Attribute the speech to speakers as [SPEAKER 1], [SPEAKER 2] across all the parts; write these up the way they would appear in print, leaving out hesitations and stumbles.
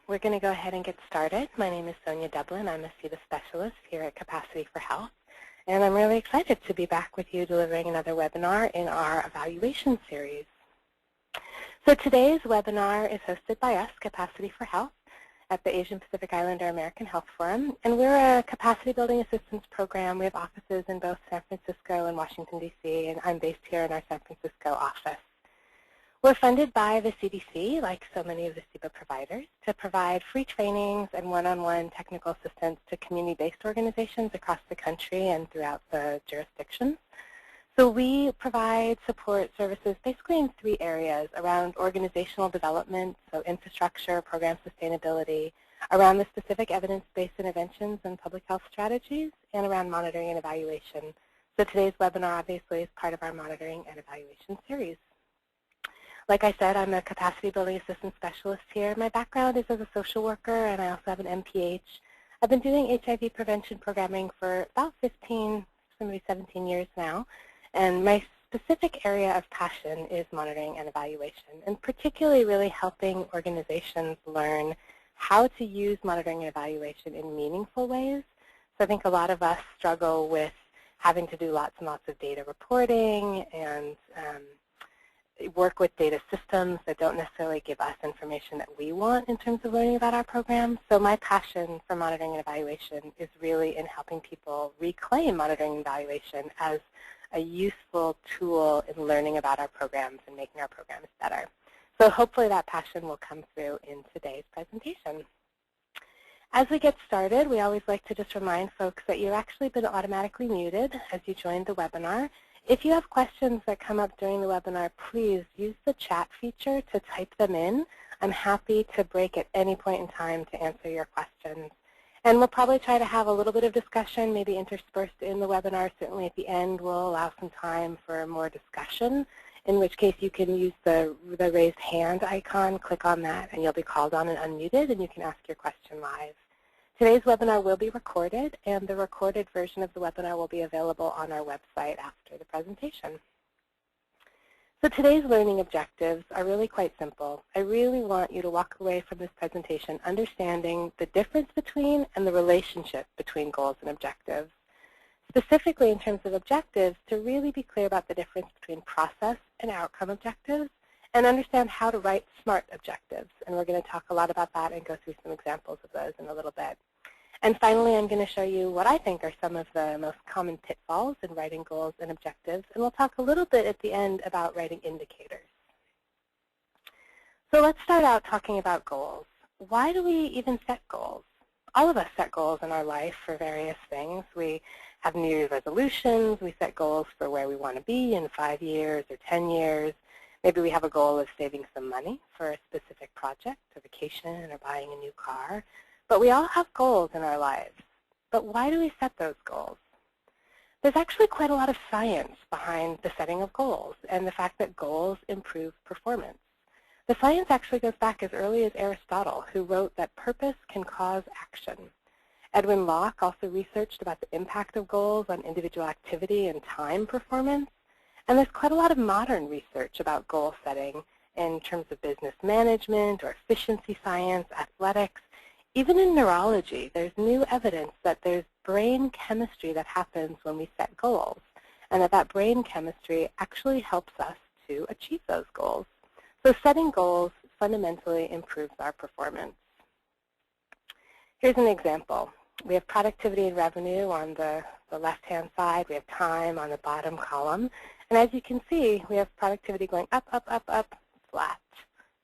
[SPEAKER 1] We're going to go ahead and get started. My name is Sonya Dublin. I'm a CETA specialist here at Capacity for Health. And I'm really excited to be back with you delivering another webinar in our evaluation series. So today's webinar is hosted by us, Capacity for Health, at the Asian Pacific Islander American Health Forum. And we're a capacity building assistance program. We have offices in both San Francisco and Washington, D.C., and I'm based here in our San Francisco office. We're funded by the CDC, like so many of the CEPA providers, to provide free trainings and one-on-one technical assistance to community-based organizations across the country and throughout the jurisdictions. So we provide support services basically in 3 areas: around organizational development, so infrastructure, program sustainability, around the specific evidence-based interventions and public health strategies, and around monitoring and evaluation. So today's webinar obviously is part of our monitoring and evaluation series. Like I said, I'm a capacity building assistance specialist here. My background is as a social worker, and I also have an MPH. I've been doing HIV prevention programming for about 15, maybe 17 years now. And my specific area of passion is monitoring and evaluation, and particularly really helping organizations learn how to use monitoring and evaluation in meaningful ways. So I think a lot of us struggle with having to do lots and lots of data reporting and work with data systems that don't necessarily give us information that we want in terms of learning about our programs. So my passion for monitoring and evaluation is really in helping people reclaim monitoring and evaluation as a useful tool in learning about our programs and making our programs better. So hopefully that passion will come through in today's presentation. As we get started, we always like to just remind folks that you've actually been automatically muted as you joined the webinar. If you have questions that come up during the webinar, please use the chat feature to type them in. I'm happy to break at any point in time to answer your questions. And we'll probably try to have a little bit of discussion, maybe interspersed in the webinar. Certainly at the end, we'll allow some time for more discussion, in which case you can use the raised hand icon, click on that, and you'll be called on and unmuted, and you can ask your question live. Today's webinar will be recorded, and the recorded version of the webinar will be available on our website after the presentation. So today's learning objectives are really quite simple. I really want you to walk away from this presentation understanding the difference between and the relationship between goals and objectives. Specifically in terms of objectives, to really be clear about the difference between process and outcome objectives, and understand how to write SMART objectives. And we're going to talk a lot about that and go through some examples of those in a little bit. And finally, I'm going to show you what I think are some of the most common pitfalls in writing goals and objectives. And we'll talk a little bit at the end about writing indicators. So let's start out talking about goals. Why do we even set goals? All of us set goals in our life for various things. We have New Year's resolutions. We set goals for where we want to be in 5 years or 10 years. Maybe we have a goal of saving some money for a specific project, a vacation, or buying a new car. But we all have goals in our lives. But why do we set those goals? There's actually quite a lot of science behind the setting of goals and the fact that goals improve performance. The science actually goes back as early as Aristotle, who wrote that purpose can cause action. Edwin Locke also researched about the impact of goals on individual activity and time performance. And there's quite a lot of modern research about goal setting in terms of business management or efficiency science, athletics. Even in neurology, there's new evidence that there's brain chemistry that happens when we set goals, and that brain chemistry actually helps us to achieve those goals. So setting goals fundamentally improves our performance. Here's an example. We have productivity and revenue on the left-hand side. We have time on the bottom column. And as you can see, we have productivity going up, up, up, up, flat,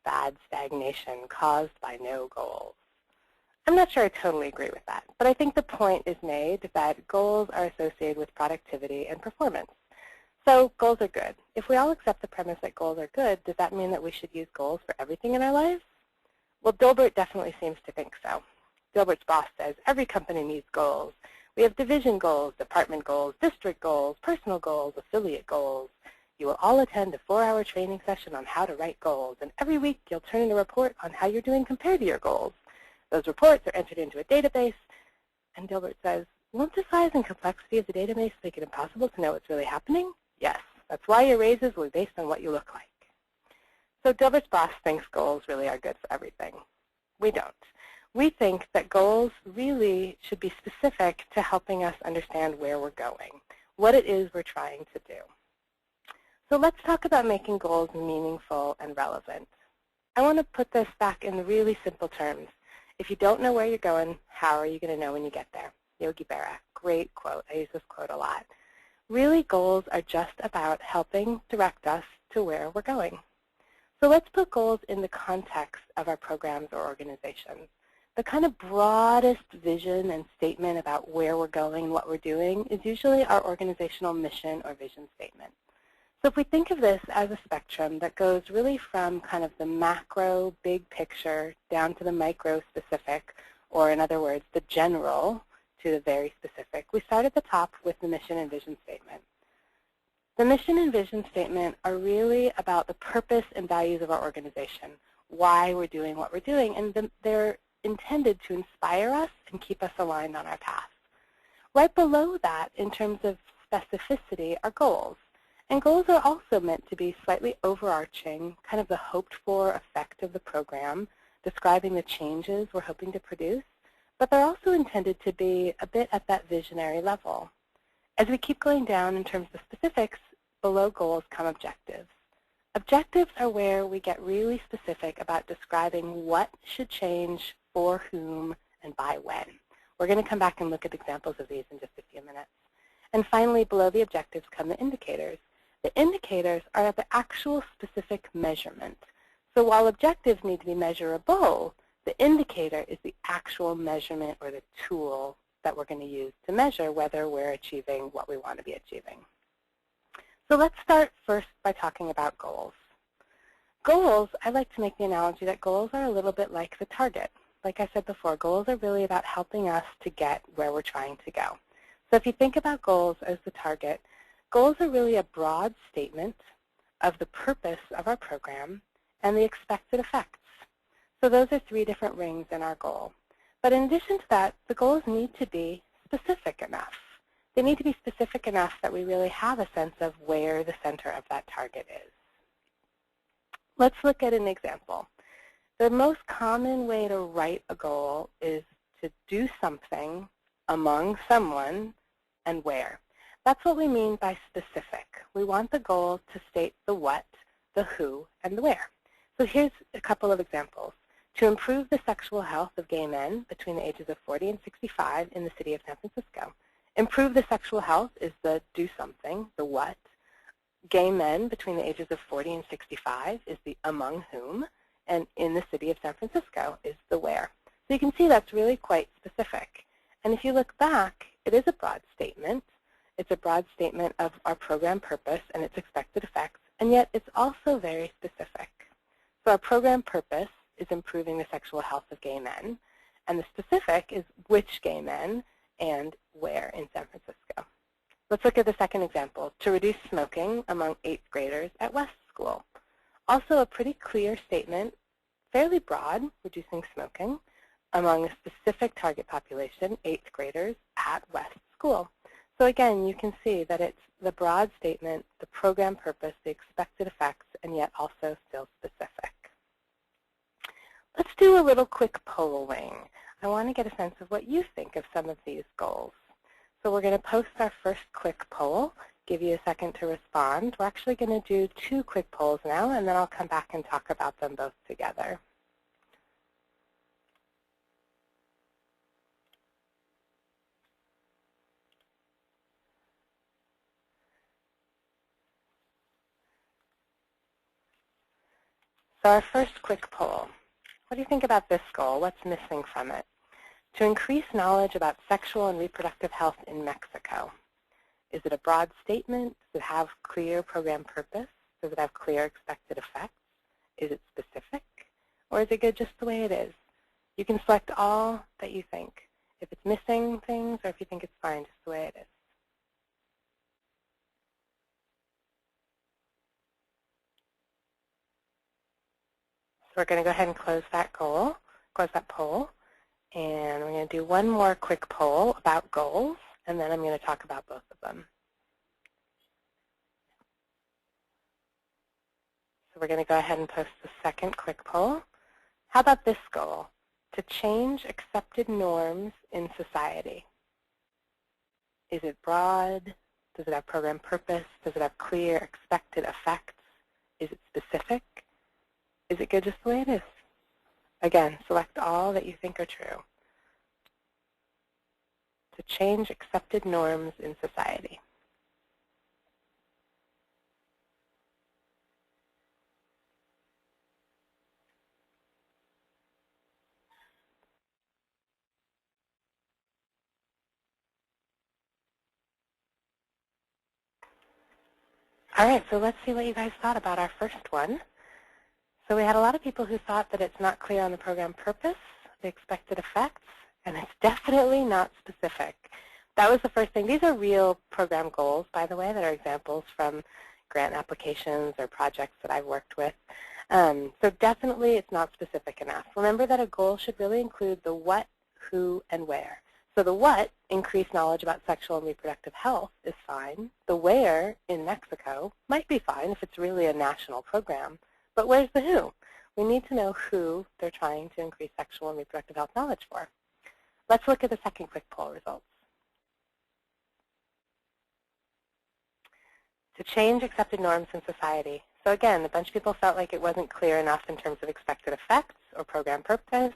[SPEAKER 1] bad stagnation caused by no goals. I'm not sure I totally agree with that, but I think the point is made that goals are associated with productivity and performance. So goals are good. If we all accept the premise that goals are good, does that mean that we should use goals for everything in our lives? Well, Dilbert definitely seems to think so. Dilbert's boss says every company needs goals. We have division goals, department goals, district goals, personal goals, affiliate goals. You will all attend a 4-hour training session on how to write goals, and every week you'll turn in a report on how you're doing compared to your goals. Those reports are entered into a database, and Dilbert says, won't the size and complexity of the database make it impossible to know what's really happening? Yes, that's why your raises will be based on what you look like. So Dilbert's boss thinks goals really are good for everything. We don't. We think that goals really should be specific to helping us understand where we're going, what it is we're trying to do. So let's talk about making goals meaningful and relevant. I want to put this back in really simple terms. If you don't know where you're going, how are you going to know when you get there? Yogi Berra, great quote. I use this quote a lot. Really, goals are just about helping direct us to where we're going. So let's put goals in the context of our programs or organizations. The kind of broadest vision and statement about where we're going and what we're doing is usually our organizational mission or vision statement. So if we think of this as a spectrum that goes really from kind of the macro, big picture, down to the micro specific, or in other words, the general to the very specific, we start at the top with the mission and vision statement. The mission and vision statement are really about the purpose and values of our organization, why we're doing what we're doing, and they're intended to inspire us and keep us aligned on our path. Right below that, in terms of specificity, are goals. And goals are also meant to be slightly overarching, kind of the hoped-for effect of the program, describing the changes we're hoping to produce, but they're also intended to be a bit at that visionary level. As we keep going down in terms of specifics, below goals come objectives. Objectives are where we get really specific about describing what should change, for whom, and by when. We're going to come back and look at examples of these in just a few minutes. And finally, below the objectives come the indicators. The indicators are the actual specific measurement. So while objectives need to be measurable, the indicator is the actual measurement or the tool that we're going to use to measure whether we're achieving what we want to be achieving. So let's start first by talking about goals. Goals, I like to make the analogy that goals are a little bit like the target. Like I said before, goals are really about helping us to get where we're trying to go. So if you think about goals as the target, goals are really a broad statement of the purpose of our program and the expected effects. So those are three different rings in our goal. But in addition to that, the goals need to be specific enough. They need to be specific enough that we really have a sense of where the center of that target is. Let's look at an example. The most common way to write a goal is to do something among someone and where. That's what we mean by specific. We want the goal to state the what, the who, and the where. So here's a couple of examples. To improve the sexual health of gay men between the ages of 40 and 65 in the city of San Francisco. Improve the sexual health is the do something, the what. Gay men between the ages of 40 and 65 is the among whom, and in the city of San Francisco is the where. So you can see that's really quite specific. And if you look back, it is a broad statement. It's a broad statement of our program purpose and its expected effects, and yet it's also very specific. So our program purpose is improving the sexual health of gay men, and the specific is which gay men and where in San Francisco. Let's look at the second example, to reduce smoking among 8th graders at West School. Also a pretty clear statement, fairly broad, reducing smoking among a specific target population, 8th graders at West School. So again, you can see that it's the broad statement, the program purpose, the expected effects, and yet also still specific. Let's do a little quick polling. I want to get a sense of what you think of some of these goals. So we're going to post our first quick poll, give you a second to respond. We're actually going to do 2 quick polls now, and then I'll come back and talk about them both together. So our first quick poll. What do you think about this goal? What's missing from it? To increase knowledge about sexual and reproductive health in Mexico. Is it a broad statement? Does it have clear program purpose? Does it have clear expected effects? Is it specific? Or is it good just the way it is? You can select all that you think. If it's missing things or if you think it's fine just the way it is. So we're going to go ahead and close that poll. And we're going to do one more quick poll about goals, and then I'm going to talk about both of them. So we're going to go ahead and post the second quick poll. How about this goal? to change accepted norms in society. Is it broad? Does it have program purpose? Does it have clear expected effects? Is it specific? Is it good just the way it is? Again, select all that you think are true. To change accepted norms in society. All right, so let's see what you guys thought about our first one. So we had a lot of people who thought that it's not clear on the program purpose, the expected effects, and it's definitely not specific. That was the first thing. These are real program goals, by the way, that are examples from grant applications or projects that I've worked with. So definitely it's not specific enough. Remember that a goal should really include the what, who, and where. So the what, increased knowledge about sexual and reproductive health, is fine. The where, in Mexico, might be fine if it's really a national program. But where's the who? We need to know who they're trying to increase sexual and reproductive health knowledge for. Let's look at the second quick poll results. To change accepted norms in society. So again, a bunch of people felt like it wasn't clear enough in terms of expected effects or program purpose,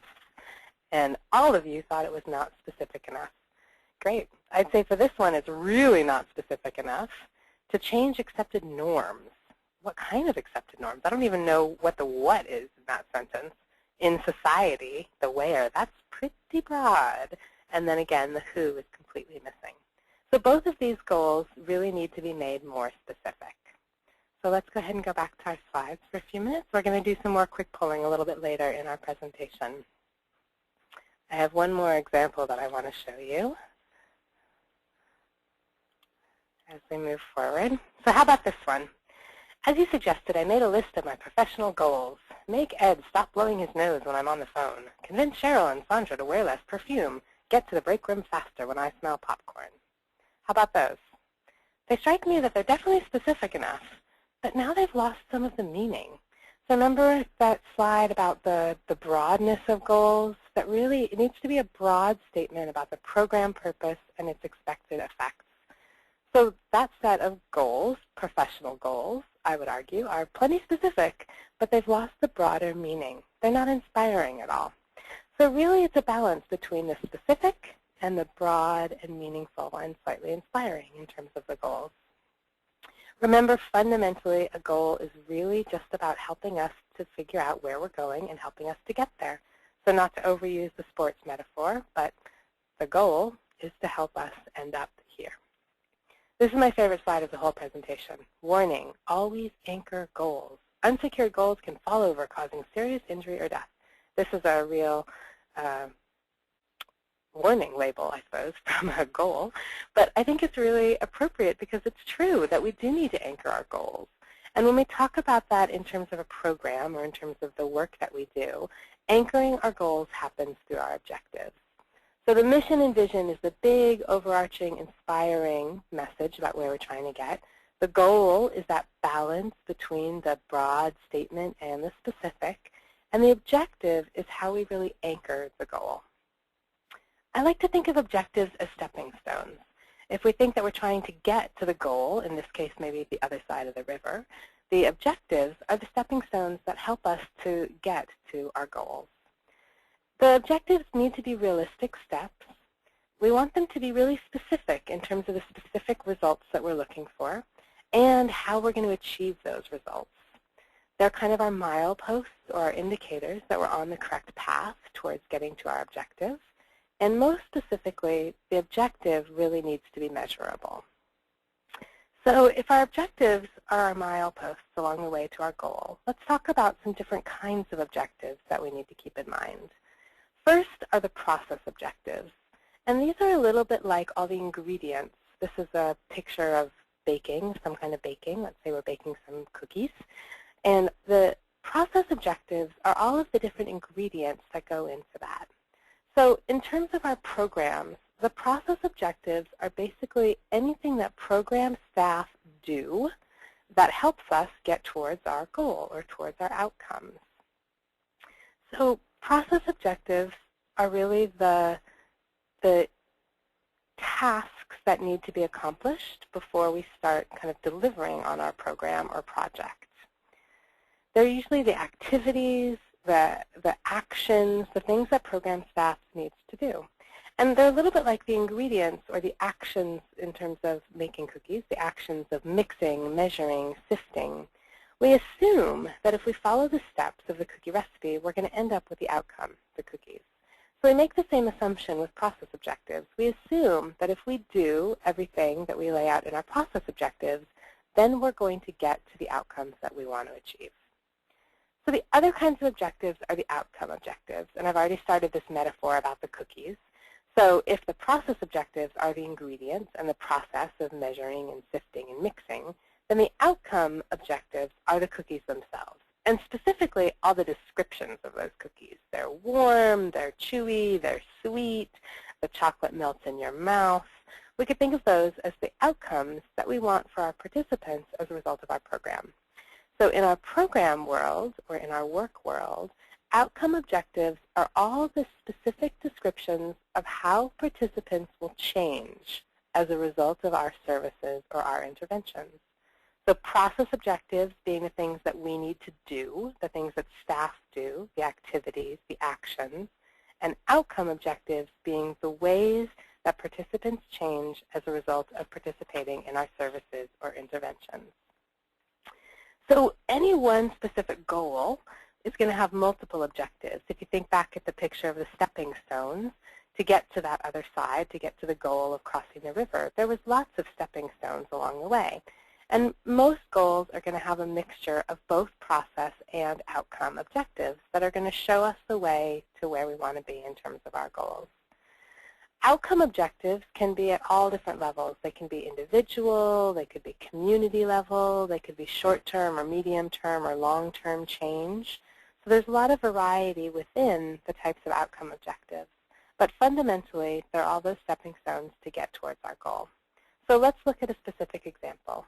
[SPEAKER 1] and all of you thought it was not specific enough. Great. I'd say for this one, it's really not specific enough. To change accepted norms. What kind of accepted norms? I don't even know what the what is in that sentence. In society, the where, that's pretty broad. And then again, the who is completely missing. So both of these goals really need to be made more specific. So let's go ahead and go back to our slides for a few minutes. We're going to do some more quick polling a little bit later in our presentation. I have one more example that I want to show you as we move forward. So how about this one? As you suggested, I made a list of my professional goals. Make Ed stop blowing his nose when I'm on the phone. Convince Cheryl and Sandra to wear less perfume. Get to the break room faster when I smell popcorn. How about those? They strike me that they're definitely specific enough, but now they've lost some of the meaning. So remember that slide about the broadness of goals? That really, it needs to be a broad statement about the program purpose and its expected effects. So that set of goals, professional goals, I would argue, are plenty specific, but they've lost the broader meaning. They're not inspiring at all. So really it's a balance between the specific and the broad and meaningful and slightly inspiring in terms of the goals. Remember, fundamentally, a goal is really just about helping us to figure out where we're going and helping us to get there. So not to overuse the sports metaphor, but the goal is to help us end up here. This is my favorite slide of the whole presentation. Warning, always anchor goals. Unsecured goals can fall over, causing serious injury or death. This is a real warning label, I suppose, from a goal. But I think it's really appropriate because it's true that we do need to anchor our goals. And when we talk about that in terms of a program or in terms of the work that we do, anchoring our goals happens through our objectives. So the mission and vision is the big, overarching, inspiring message about where we're trying to get. The goal is that balance between the broad statement and the specific. And the objective is how we really anchor the goal. I like to think of objectives as stepping stones. If we think that we're trying to get to the goal, in this case maybe the other side of the river, the objectives are the stepping stones that help us to get to our goals. The objectives need to be realistic steps. We want them to be really specific in terms of the specific results that we're looking for and how we're going to achieve those results. They're kind of our mileposts or our indicators that we're on the correct path towards getting to our objective. And most specifically, the objective really needs to be measurable. So if our objectives are our mileposts along the way to our goal, let's talk about some different kinds of objectives that we need to keep in mind. First are the process objectives. And these are a little bit like all the ingredients. This is a picture of baking, some kind of baking. Let's say we're baking some cookies. And the process objectives are all of the different ingredients that go into that. So in terms of our programs, the process objectives are basically anything that program staff do that helps us get towards our goal or towards our outcomes. So process objectives are really the tasks that need to be accomplished before we start kind of delivering on our program or project. They're usually the activities, the actions, the things that program staff needs to do. And they're a little bit like the ingredients or the actions in terms of making cookies, the actions of mixing, measuring, sifting. We assume that if we follow the steps of the cookie recipe, we're going to end up with the outcome, the cookies. So we make the same assumption with process objectives. We assume that if we do everything that we lay out in our process objectives, then we're going to get to the outcomes that we want to achieve. So the other kinds of objectives are the outcome objectives, and I've already started this metaphor about the cookies. So if the process objectives are the ingredients and the process of measuring and sifting and mixing, then the outcome objectives are the cookies themselves, and specifically all the descriptions of those cookies. They're warm, they're chewy, they're sweet, the chocolate melts in your mouth. We could think of those as the outcomes that we want for our participants as a result of our program. So in our program world, or in our work world, outcome objectives are all the specific descriptions of how participants will change as a result of our services or our interventions. So process objectives being the things that we need to do, the things that staff do, the activities, the actions, and outcome objectives being the ways that participants change as a result of participating in our services or interventions. So any one specific goal is going to have multiple objectives. If you think back at the picture of the stepping stones, to get to that other side, to get to the goal of crossing the river, there was lots of stepping stones along the way. And most goals are going to have a mixture of both process and outcome objectives that are going to show us the way to where we want to be in terms of our goals. Outcome objectives can be at all different levels. They can be individual, they could be community level, they could be short-term or medium-term or long-term change. So there's a lot of variety within the types of outcome objectives. But fundamentally, they're all those stepping stones to get towards our goal. So let's look at a specific example.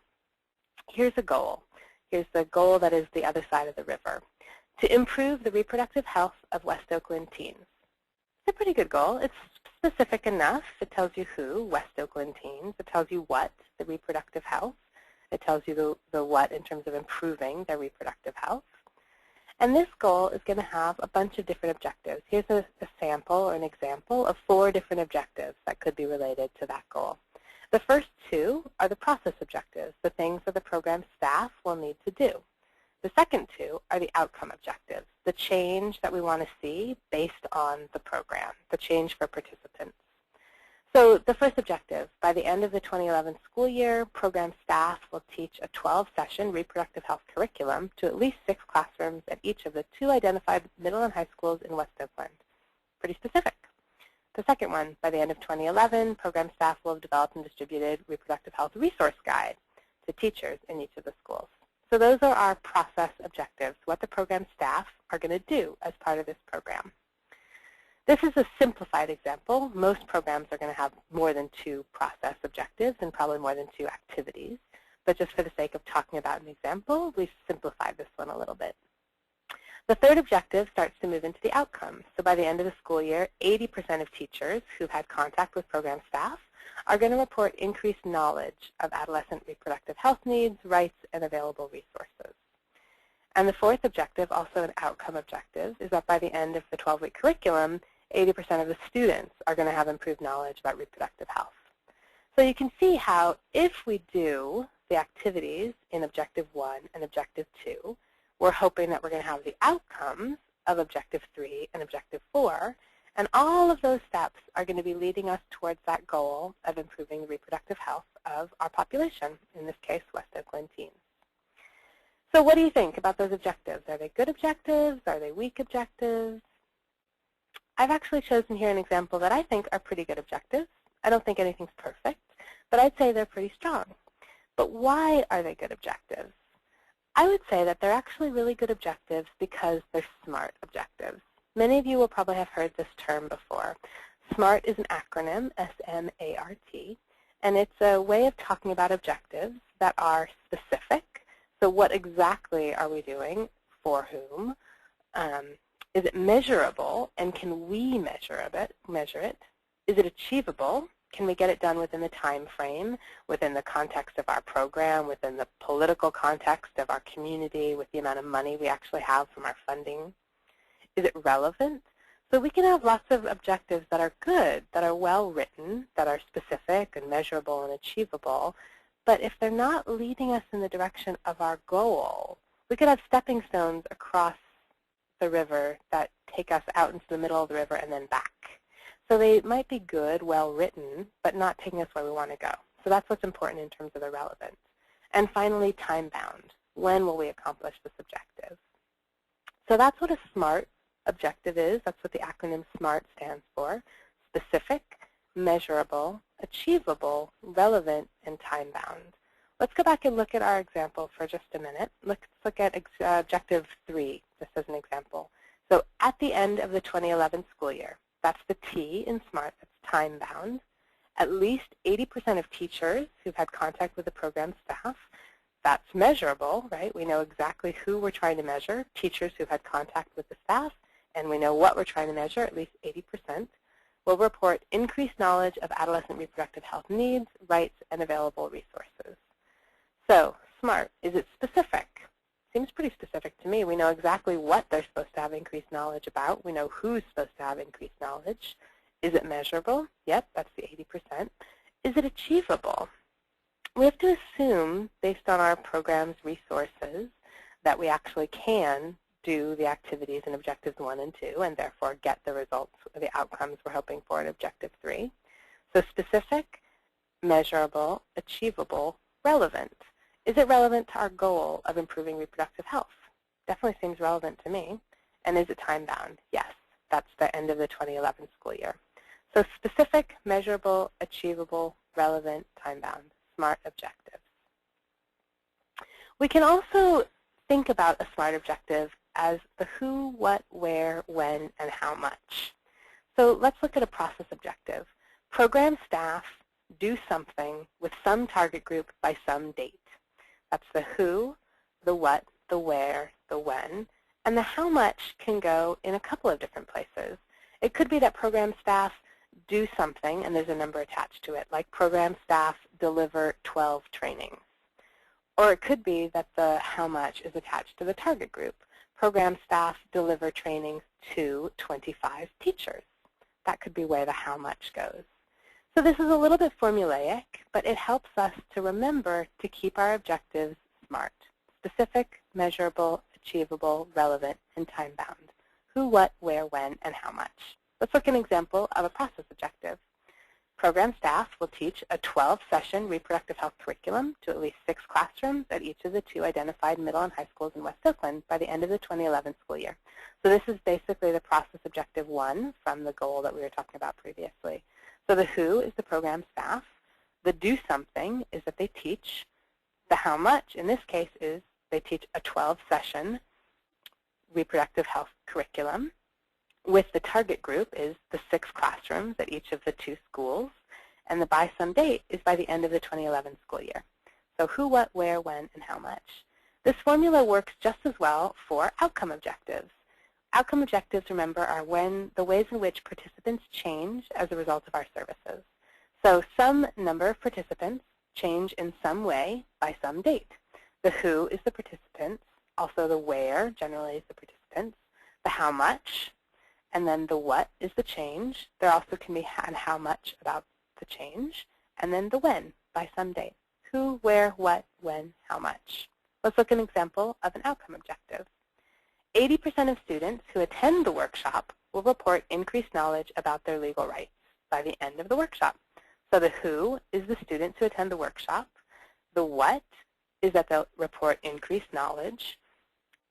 [SPEAKER 1] Here's a goal. Here's the goal that is the other side of the river. To improve the reproductive health of West Oakland teens. It's a pretty good goal. It's specific enough. It tells you who, West Oakland teens. It tells you what, the reproductive health. It tells you the what in terms of improving their reproductive health. And this goal is going to have a bunch of different objectives. Here's a sample or an example of 4 different objectives that could be related to that goal. The first 2 are the process objectives, the things that the program staff will need to do. The second 2 are the outcome objectives, the change that we want to see based on the program, the change for participants. So the first objective, by the end of the 2011 school year, program staff will teach a 12-session reproductive health curriculum to at least 6 classrooms at each of the 2 identified middle and high schools in West Oakland. Pretty specific. The second one, by the end of 2011, program staff will have developed and distributed reproductive health resource guide to teachers in each of the schools. So those are our process objectives, what the program staff are going to do as part of this program. This is a simplified example. Most programs are going to have more than 2 process objectives and probably more than 2 activities. But just for the sake of talking about an example, we've simplified this one a little bit. The third objective starts to move into the outcomes. So by the end of the school year, 80% of teachers who've had contact with program staff are going to report increased knowledge of adolescent reproductive health needs, rights, and available resources. And the fourth objective, also an outcome objective, is that by the end of the 12-week curriculum, 80% of the students are going to have improved knowledge about reproductive health. So you can see how if we do the activities in Objective 1 and Objective 2, we're hoping that we're going to have the outcomes of Objective 3 and Objective 4, and all of those steps are going to be leading us towards that goal of improving the reproductive health of our population, in this case, West Oakland teens. So what do you think about those objectives? Are they good objectives? Are they weak objectives? I've actually chosen here an example that I think are pretty good objectives. I don't think anything's perfect, but I'd say they're pretty strong. But why are they good objectives? I would say that they're actually really good objectives because they're SMART objectives. Many of you will probably have heard this term before. SMART is an acronym, S-M-A-R-T, and it's a way of talking about objectives that are specific. So what exactly are we doing for whom? Is it measurable, and can we measure it? Is it achievable? Can we get it done within the time frame, within the context of our program, within the political context of our community, with the amount of money we actually have from our funding? Is it relevant? So we can have lots of objectives that are good, that are well written, that are specific and measurable and achievable, but if they're not leading us in the direction of our goal, we could have stepping stones across the river that take us out into the middle of the river and then back. So they might be good, well written, but not taking us where we want to go. So that's what's important in terms of the relevance. And finally, time bound. When will we accomplish this objective? So that's what a SMART objective is. That's what the acronym SMART stands for. Specific, measurable, achievable, relevant, and time bound. Let's go back and look at our example for just a minute. Let's look at objective 3, just as an example. So at the end of the 2011 school year, that's the T in SMART, that's time bound. At least 80% of teachers who've had contact with the program staff, that's measurable, right? We know exactly who we're trying to measure, teachers who've had contact with the staff, and we know what we're trying to measure, at least 80%, will report increased knowledge of adolescent reproductive health needs, rights, and available resources. So, SMART, is it specific? Seems pretty specific to me. We know exactly what they're supposed to have increased knowledge about. We know who's supposed to have increased knowledge. Is it measurable? Yep, that's the 80%. Is it achievable? We have to assume, based on our program's resources, that we actually can do the activities in objectives 1 and 2, and therefore get the results or the outcomes we're hoping for in objective 3. So specific, measurable, achievable, relevant. Is it relevant to our goal of improving reproductive health? Definitely seems relevant to me. And is it time bound? Yes, that's the end of the 2011 school year. So specific, measurable, achievable, relevant, time bound, SMART objectives. We can also think about a SMART objective as the who, what, where, when, and how much. So let's look at a process objective. Program staff do something with some target group by some date. That's the who, the what, the where, the when, and the how much can go in a couple of different places. It could be that program staff do something, and there's a number attached to it, like program staff deliver 12 trainings. Or it could be that the how much is attached to the target group. Program staff deliver trainings to 25 teachers. That could be where the how much goes. So this is a little bit formulaic, but it helps us to remember to keep our objectives SMART. Specific, measurable, achievable, relevant, and time-bound. Who, what, where, when, and how much. Let's look at an example of a process objective. Program staff will teach a 12-session reproductive health curriculum to at least 6 classrooms at each of the 2 identified middle and high schools in West Oakland by the end of the 2011 school year. So this is basically the process objective 1 from the goal that we were talking about previously. So the who is the program staff. The do something is that they teach. The how much, in this case, is they teach a 12-session reproductive health curriculum. With the target group is the 6 classrooms at each of the 2 schools. And the by some date is by the end of the 2011 school year. So who, what, where, when, and how much. This formula works just as well for outcome objectives. Outcome objectives, remember, are when the ways in which participants change as a result of our services. So some number of participants change in some way by some date. The who is the participants, also the where generally is the participants, the how much, and then the what is the change. There also can be and how much about the change, and then the when by some date. Who, where, what, when, how much. Let's look at an example of an outcome objective. 80% of students who attend the workshop will report increased knowledge about their legal rights by the end of the workshop. So the who is the students who attend the workshop. The what is that they'll report increased knowledge.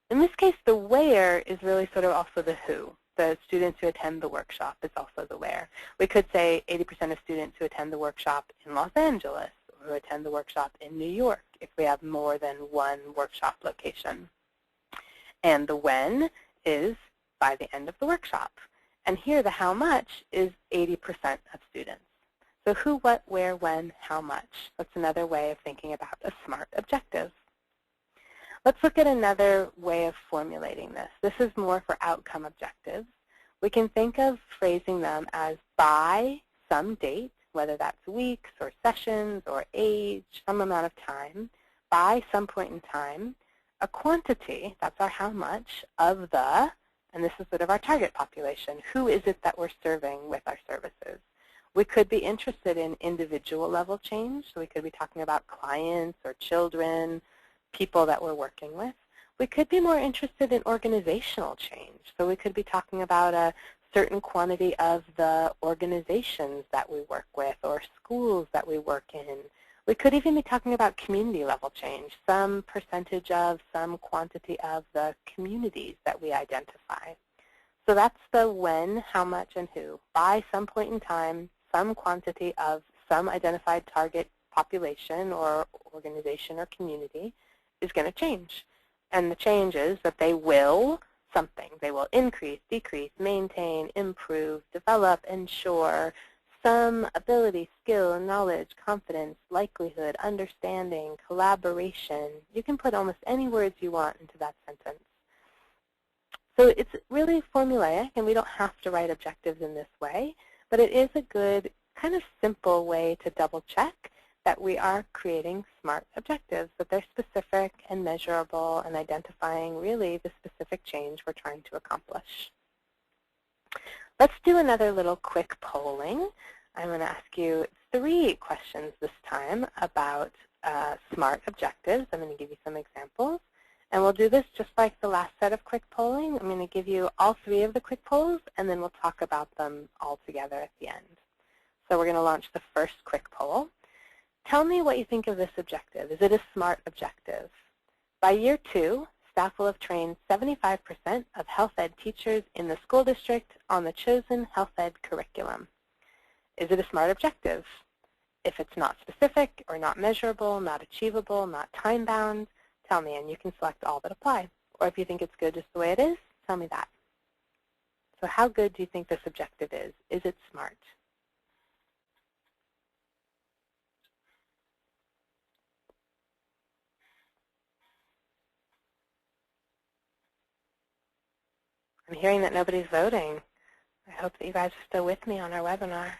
[SPEAKER 1] In this case, the where is really sort of also the who. The students who attend the workshop is also the where. We could say 80% of students who attend the workshop in Los Angeles or who attend the workshop in New York if we have more than one workshop location. And the when is by the end of the workshop. And here the how much is 80% of students. So who, what, where, when, how much. That's another way of thinking about a SMART objective. Let's look at another way of formulating this. This is more for outcome objectives. We can think of phrasing them as by some date, whether that's weeks or sessions or age, some amount of time, by some point in time, a quantity, that's our how much, of the, and this is sort of our target population, who is it that we're serving with our services. We could be interested in individual level change, so we could be talking about clients or children, people that we're working with. We could be more interested in organizational change, so we could be talking about a certain quantity of the organizations that we work with or schools that we work in. We could even be talking about community level change, some percentage of, some quantity of the communities that we identify. So that's the when, how much, and who. By some point in time, some quantity of some identified target population or organization or community is going to change. And the change is that they will something. They will increase, decrease, maintain, improve, develop, ensure, some ability, skill, knowledge, confidence, likelihood, understanding, collaboration. You can put almost any words you want into that sentence. So it's really formulaic, and we don't have to write objectives in this way, but it is a good kind of simple way to double check that we are creating SMART objectives, that they're specific and measurable and identifying really the specific change we're trying to accomplish. Let's do another little quick polling. I'm going to ask you 3 questions this time about SMART objectives. I'm going to give you some examples. And we'll do this just like the last set of quick polling. I'm going to give you all 3 of the quick polls, and then we'll talk about them all together at the end. So we're going to launch the first quick poll. Tell me what you think of this objective. Is it a SMART objective? By year 2, staff will have trained 75% of health ed teachers in the school district on the chosen health ed curriculum. Is it a SMART objective? If it's not specific or not measurable, not achievable, not time-bound, tell me, and you can select all that apply. Or if you think it's good just the way it is, tell me that. So how good do you think this objective is? Is it SMART? I'm hearing that nobody's voting. I hope that you guys are still with me on our webinar.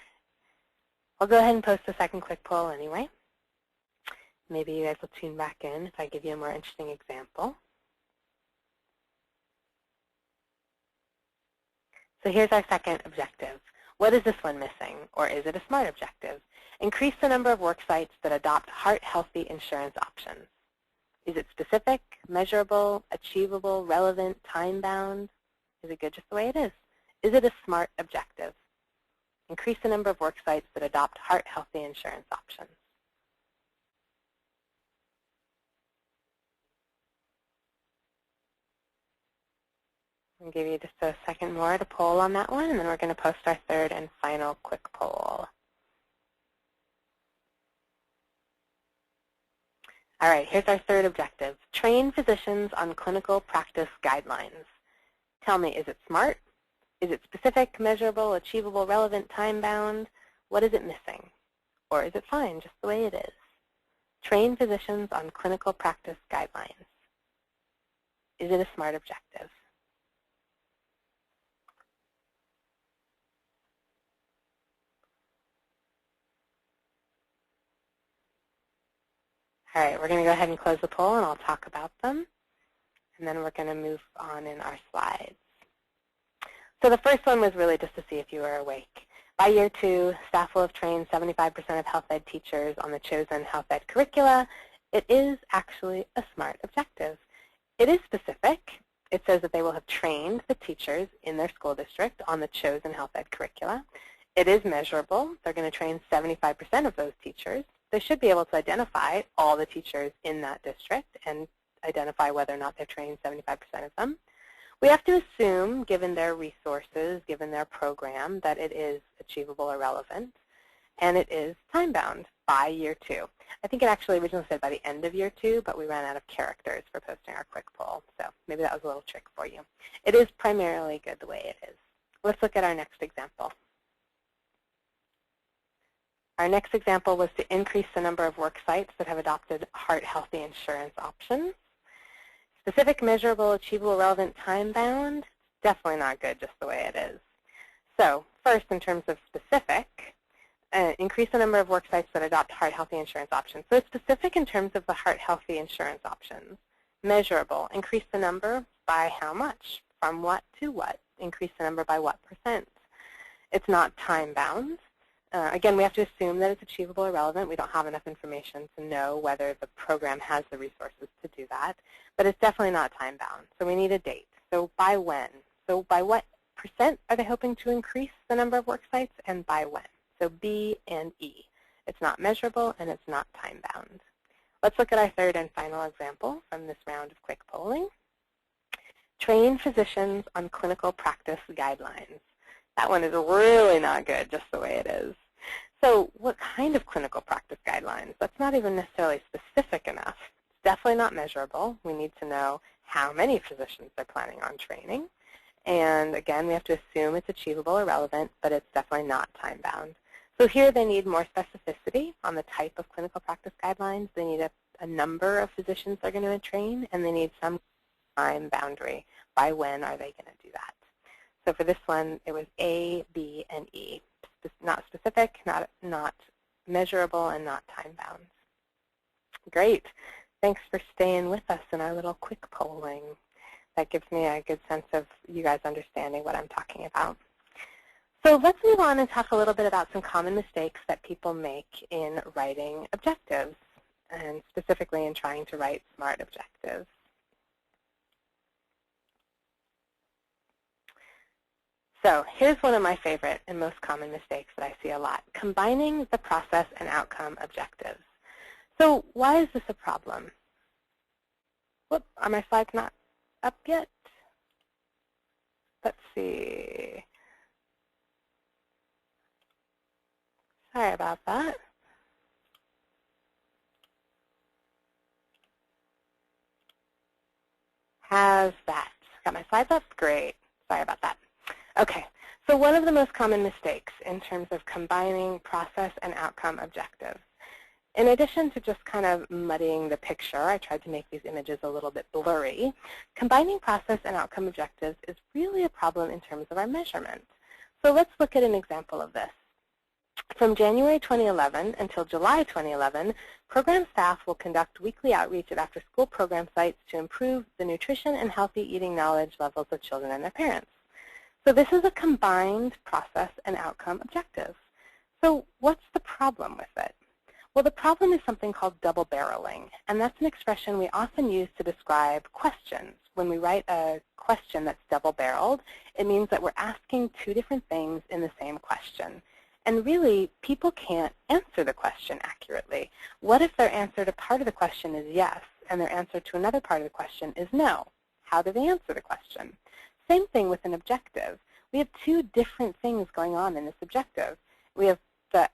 [SPEAKER 1] I'll go ahead and post a second quick poll anyway. Maybe you guys will tune back in if I give you a more interesting example. So here's our second objective. What is this one missing? Or is it a SMART objective? Increase the number of work sites that adopt heart-healthy insurance options. Is it specific, measurable, achievable, relevant, time-bound? Is it good just the way it is? Is it a SMART objective? Increase the number of work sites that adopt heart-healthy insurance options. I'll give you just a second more to poll on that one, and then we're going to post our third and final quick poll. All right, here's our third objective. Train physicians on clinical practice guidelines. Tell me, is it SMART? Is it specific, measurable, achievable, relevant, time-bound? What is it missing? Or is it fine, just the way it is? Train physicians on clinical practice guidelines. Is it a SMART objective? All right, we're going to go ahead and close the poll, and I'll talk about them. And then we're going to move on in our slides. So the first one was really just to see if you were awake. By year 2, staff will have trained 75% of health ed teachers on the chosen health ed curricula. It is actually a SMART objective. It is specific. It says that they will have trained the teachers in their school district on the chosen health ed curricula. It is measurable. They're going to train 75% of those teachers. They should be able to identify all the teachers in that district and identify whether or not they've trained 75% of them. We have to assume, given their resources, given their program, that it is achievable or relevant, and it is time-bound by year 2. I think it actually originally said by the end of year 2, but we ran out of characters for posting our quick poll, so maybe that was a little trick for you. It is primarily good the way it is. Let's look at our next example. Our next example was to increase the number of work sites that have adopted heart-healthy insurance options. Specific, measurable, achievable, relevant, time-bound, definitely not good just the way it is. So first, in terms of specific, increase the number of work sites that adopt heart-healthy insurance options. So it's specific in terms of the heart-healthy insurance options. Measurable, increase the number by how much, from what to what, increase the number by what %. It's not time-bound. Again, we have to assume that it's achievable or relevant. We don't have enough information to know whether the program has the resources to do that. But it's definitely not time-bound. So we need a date. So by when? So by what % are they hoping to increase the number of work sites, and by when? So B and E. It's not measurable, and it's not time-bound. Let's look at our third and final example from this round of quick polling. Train physicians on clinical practice guidelines. That one is really not good just the way it is. So what kind of clinical practice guidelines? That's not even necessarily specific enough. It's definitely not measurable. We need to know how many physicians they're planning on training. And again, we have to assume it's achievable or relevant, but it's definitely not time-bound. So here they need more specificity on the type of clinical practice guidelines. They need a number of physicians they're going to train, and they need some time boundary. By when are they going to do that? So for this one, it was A, B, and E. Not specific, not measurable, and not time-bound. Great. Thanks for staying with us in our little quick polling. That gives me a good sense of you guys understanding what I'm talking about. So let's move on and talk a little bit about some common mistakes that people make in writing objectives, and specifically in trying to write SMART objectives. So here's one of my favorite and most common mistakes that I see a lot: combining the process and outcome objectives. So why is this a problem? Whoop, are my slides not up yet? Let's see. Sorry about that. How's that? Got my slides up? Great. Sorry about that. Okay, so one of the most common mistakes in terms of combining process and outcome objectives, in addition to just kind of muddying the picture, I tried to make these images a little bit blurry, combining process and outcome objectives is really a problem in terms of our measurement. So let's look at an example of this. From January 2011 until July 2011, program staff will conduct weekly outreach at after-school program sites to improve the nutrition and healthy eating knowledge levels of children and their parents. So this is a combined process and outcome objective. So what's the problem with it? Well, the problem is something called double barreling, and that's an expression we often use to describe questions. When we write a question that's double-barreled, it means that we're asking two different things in the same question. And really, people can't answer the question accurately. What if their answer to part of the question is yes, and their answer to another part of the question is no? How do they answer the question? Same thing with an objective. We have two different things going on in this objective. We have the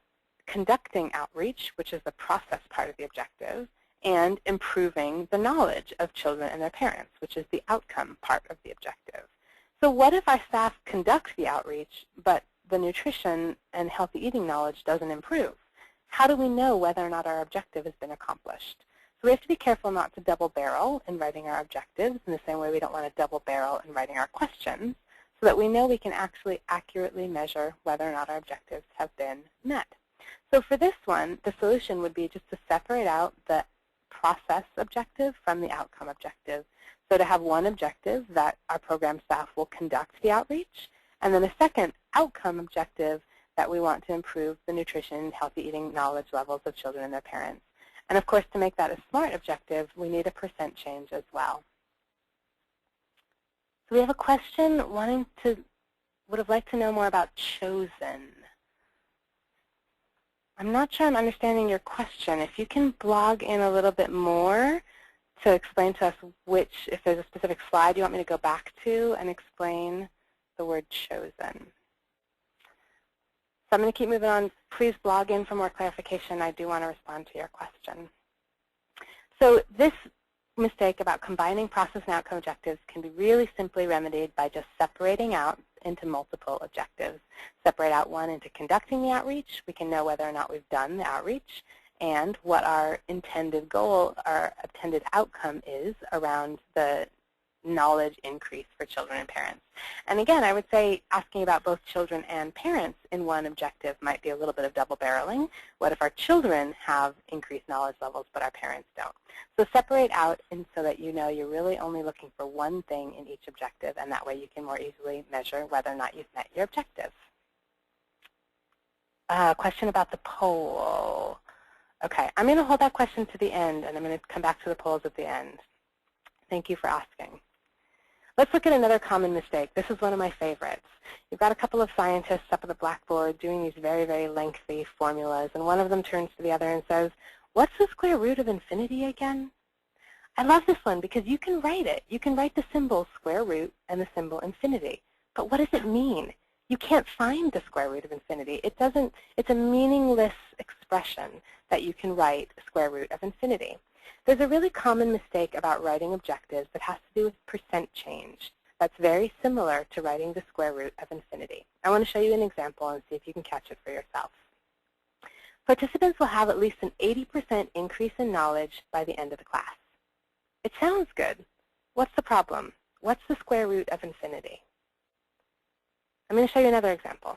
[SPEAKER 1] conducting outreach, which is the process part of the objective, and improving the knowledge of children and their parents, which is the outcome part of the objective. So what if our staff conduct the outreach, but the nutrition and healthy eating knowledge doesn't improve? How do we know whether or not our objective has been accomplished? So we have to be careful not to double barrel in writing our objectives in the same way we don't want to double barrel in writing our questions, so that we know we can actually accurately measure whether or not our objectives have been met. So for this one, the solution would be just to separate out the process objective from the outcome objective. So to have one objective that our program staff will conduct the outreach, and then a second outcome objective that we want to improve the nutrition and healthy eating knowledge levels of children and their parents. And of course, to make that a SMART objective, we need a % change as well. So we have a question would have liked to know more about chosen. I'm not sure I'm understanding your question. If you can blog in a little bit more to explain to us if there's a specific slide you want me to go back to and explain the word chosen. So I'm going to keep moving on. Please blog in for more clarification. I do want to respond to your question. So this mistake about combining process and outcome objectives can be really simply remedied by just separating out into multiple objectives. Separate out one into conducting the outreach. We can know whether or not we've done the outreach. and what our intended goal, our intended outcome is around the knowledge increase for children and parents. And again, I would say asking about both children and parents in one objective might be a little bit of double barreling. What if our children have increased knowledge levels but our parents don't? So separate out and so that you know you're really only looking for one thing in each objective, and that way you can more easily measure whether or not you've met your objective. Question about the poll. Okay, I'm going to hold that question to the end, and I'm going to come back to the polls at the end. Thank you for asking. Let's look at another common mistake. This is one of my favorites. You've got a couple of scientists up at the blackboard doing these very, very lengthy formulas, and one of them turns to the other and says, "What's the square root of infinity again?" I love this one because you can write it. You can write the symbol square root and the symbol infinity. But what does it mean? You can't find the square root of infinity. It's a meaningless expression that you can write square root of infinity. There's a really common mistake about writing objectives that has to do with percent change. That's very similar to writing the square root of infinity. I want to show you an example and see if you can catch it for yourself. Participants will have at least an 80% increase in knowledge by the end of the class. It sounds good. What's the problem? What's the square root of infinity? I'm going to show you another example.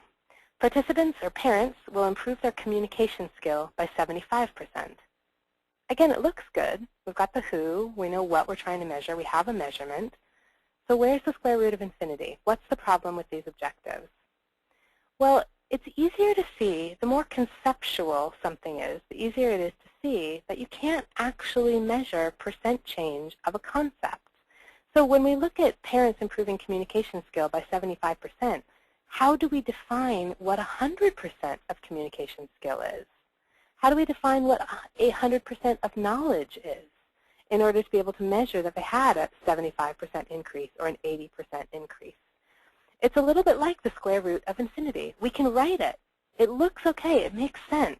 [SPEAKER 1] Participants or parents will improve their communication skill by 75%. Again, it looks good. We've got the who. We know what we're trying to measure. We have a measurement. So where's the square root of infinity? What's the problem with these objectives? Well, it's easier to see, the more conceptual something is, the easier it is to see that you can't actually measure percent change of a concept. So when we look at parents improving communication skill by 75%, how do we define what 100% of communication skill is? How do we define what 100% of knowledge is in order to be able to measure that they had a 75% increase or an 80% increase? It's a little bit like the square root of infinity. We can write it. It looks okay. It makes sense.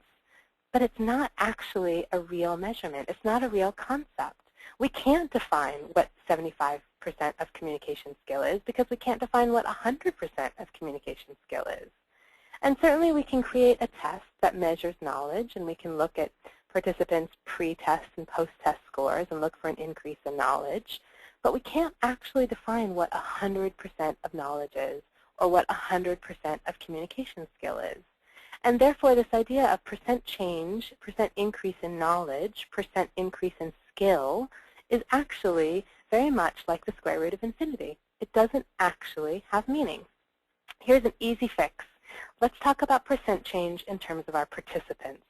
[SPEAKER 1] But it's not actually a real measurement. It's not a real concept. We can't define what 75% of communication skill is because we can't define what 100% of communication skill is. And certainly we can create a test that measures knowledge, and we can look at participants' pre-test and post-test scores and look for an increase in knowledge. But we can't actually define what 100% of knowledge is or what 100% of communication skill is. And therefore, this idea of percent change, percent increase in knowledge, percent increase in skill is actually very much like the square root of infinity. It doesn't actually have meaning. Here's an easy fix. Let's talk about percent change in terms of our participants.